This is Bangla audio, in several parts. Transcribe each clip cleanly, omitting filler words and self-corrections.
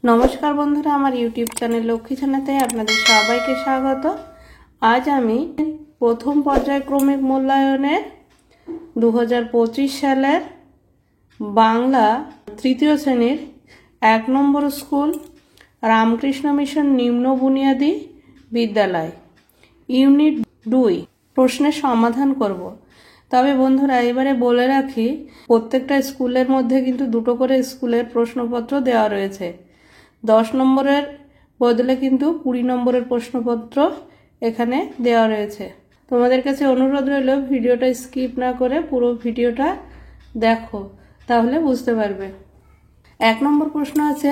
নমস্কার বন্ধুরা, আমার ইউটিউব চ্যানেল লক্ষ্মী ছানাতে আপনাদের সবাইকে স্বাগত। আজ আমি প্রথম পর্যায়ক্রমিক মূল্যায়নের 2025 সালের বাংলা তৃতীয় শ্রেণীর 1 নম্বর স্কুল রামকৃষ্ণ মিশন নিম্ন বুনিয়াদী বিদ্যালয় ইউনিট 2 প্রশ্নের সমাধান করব। তবে বন্ধুরা এবারে বলে রাখি, প্রত্যেকটা স্কুলের মধ্যে কিন্তু দুটো করে স্কুলের প্রশ্নপত্র দেওয়া রয়েছে। 10 নম্বরের বদলে কিন্তু 20 নম্বরের প্রশ্নপত্র এখানে দেওয়া রয়েছে। তোমাদের কাছে অনুরোধ রইল ভিডিওটা স্কিপ না করে পুরো ভিডিওটা দেখো, তাহলে বুঝতে পারবে। 1 নম্বর প্রশ্ন আছে,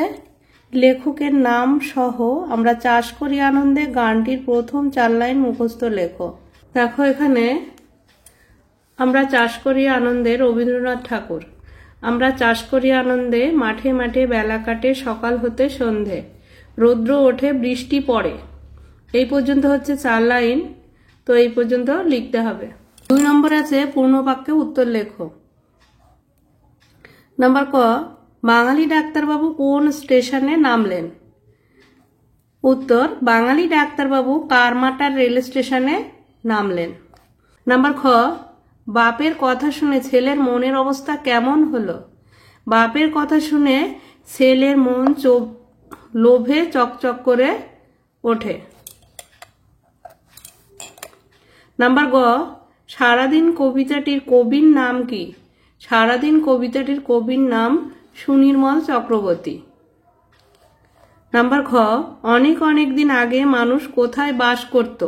লেখকের নাম সহ আমরা চাষ করি আনন্দে গানটির প্রথম 4 লাইন মুখস্থ লেখো। দেখো এখানে আমরা চাষ করি আনন্দে রবীন্দ্রনাথ ঠাকুর। আমরা চাষ করি আনন্দে মাঠে মাঠে বেলা কাটে সকাল হতে সন্ধে, রৌদ্র ওঠে বৃষ্টি পড়ে। এই পর্যন্ত হচ্ছে 4 লাইন, তো এই পর্যন্ত লিখতে হবে। 2 নম্বর আছে পূর্ণ বাক্যে উত্তর লেখো। নাম্বার ক, বাঙালি ডাক্তারবাবু কোন স্টেশনে নামলেন? উত্তর, বাঙালি ডাক্তারবাবু কারমাটার রেল স্টেশনে নামলেন। নাম্বার খ, বাপের কথা শুনে ছেলের মনের অবস্থা কেমন হলো? বাপের কথা শুনে ছেলের মন লোভে চকচক করে ওঠে। নাম্বার গ, সারাদিন কবিতাটির কবির নাম কি? সারাদিন কবিতাটির কবির নাম সুনির্মল চক্রবর্তী। নাম্বার খ, অনেক অনেক দিন আগে মানুষ কোথায় বাস করত?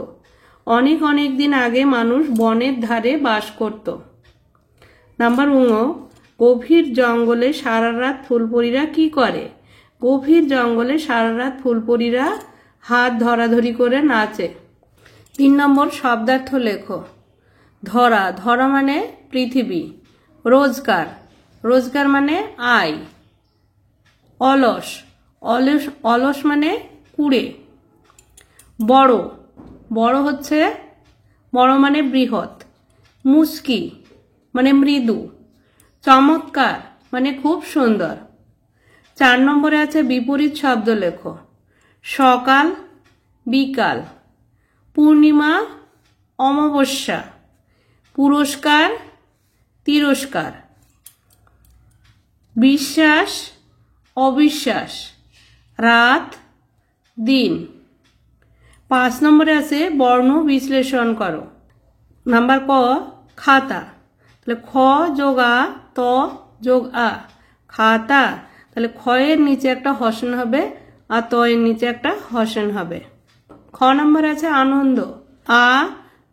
অনেক অনেক দিন আগে মানুষ বনের ধারে বাস করত। নাম্বার ঙ, গভীর জঙ্গলে সারা রাত ফুলপরীরা কি করে? গভীর জঙ্গলে সারা রাত ফুলপরীরা হাত ধরাধরি করে নাচে। 3 নম্বর শব্দার্থ লেখো। ধরা, ধরা মানে পৃথিবী। রোজগার, রোজগার মানে আয়। অলস, অলস অলস মানে কুড়ে। বড়, বড় হচ্ছে বড় মানে বৃহৎ। মুস্কি মানে মৃদু। চমৎকার মানে খুব সুন্দর। 4 নম্বরে আছে বিপরীত শব্দ লেখো। সকাল, বিকাল। পূর্ণিমা, অমাবস্যা। পুরস্কার, তিরস্কার। বিশ্বাস, অবিশ্বাস। রাত, দিন। 5 নম্বরে আছে বর্ণ বিশ্লেষণ করো। নাম্বার ক, খাতা। তাহলে খ যোগ আ, ত যোগ আ, খাতা। তাহলে খ এর নিচে একটা হসন হবে আর ত এর নিচে একটা হসন হবে। খ নম্বরে আছে আনন্দ। আ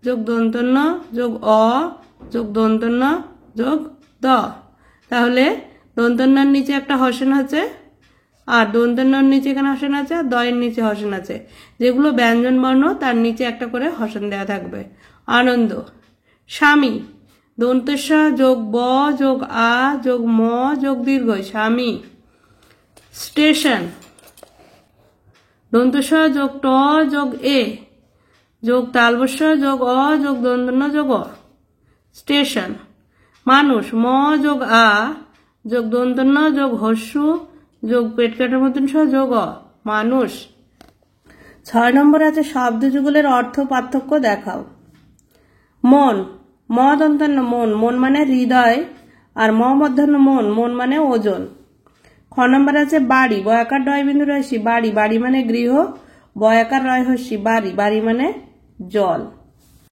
যোগ দন্তন্য যোগ অ যোগ দন্তন্য যোগ দ। তাহলে দন্তন্যর নিচে একটা হসন আছে আর দন্তন্যর নিচে এখানে হসন আছে আর দয়ের নিচে হসন আছে। যেগুলো ব্যঞ্জন বর্ণ তার নিচে একটা করে হসন দেওয়া থাকবে। আনন্দ। স্বামী, দন্তস্ব যোগ ব যোগ আ যোগ ম যোগ দীর্ঘ, স্বামী। স্টেশন, দন্তস্ব যোগ ট যোগ এ যোগ তালবস্য যোগ অ যোগ দন্তন্য যোগ অ, স্টেশন। মানুষ, ম যোগ আ যোগ দন্তন্য যোগ হস্যু যোগ পেট কাটার মতন স যোগ অ, মানুষ। 6 নম্বর আছে শব্দ যুগলের অর্থ পার্থক্য দেখাও। মন, ম দন্তন্য মন, মন মানে হৃদয়, আর ম মধ্যাহ্ন মন, মন মানে ওজন। খ নম্বর আছে বাড়ি, বয়াকার ডয় বিন্দু রয়সী, বাড়ি, বাড়ি মানে গৃহ, বয়াকার রয় হস্যি, বাড়ি, বাড়ি মানে জল।